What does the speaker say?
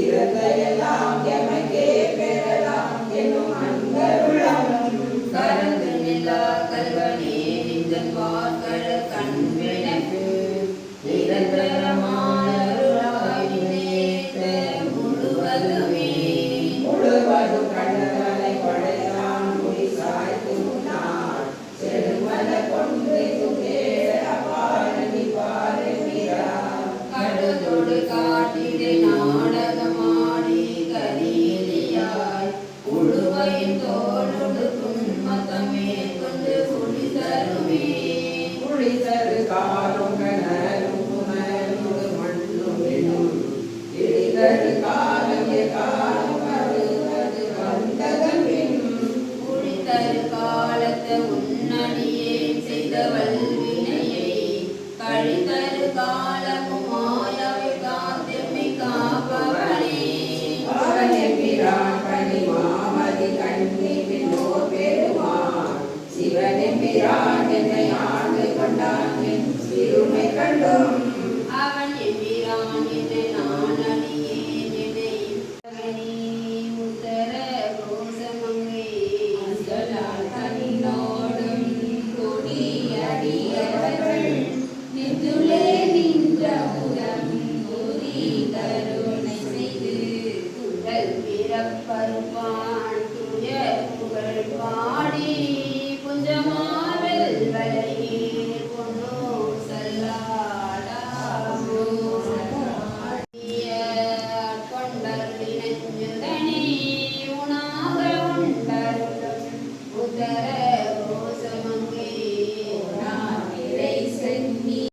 இறந்தையெல்லாம் எமக்கே பெறலாம் என்னும் அன்பருளம் கரந்து நிலா கல்வனே நின்றன் வார்கழ கண்வினக்கு நிரந்தரமானருளாய் நேர்த்த முழுவதுமே முழுவதும் கண்ணனை படைத்தான் முடி சாய்த்து முன்னாள் செடுமல கொண்டு துகேட பாரணி பாரமிரார் கடுதொடு காட்டிடை நாடகமாடி கரீலியாய் உழுவையின் தோளொடு துன்மத்தமே கொண்டு குளிதருமே குளிதரு காலும் கணரும் புனலோடு மண்ணுமிடும் இடிதரு காலம் காலம் வருவது வந்ததன் குளிதரு காலத்தை உன்னடியே செய்த வல்வினையை கழிதரு காலமும் மாயவை காத்தெம்மை காப்பவனே அவனே பிரான் கனி மாமதி கண்ணி பின்னோர் பெருமான் சிவனே பிரான் என்னை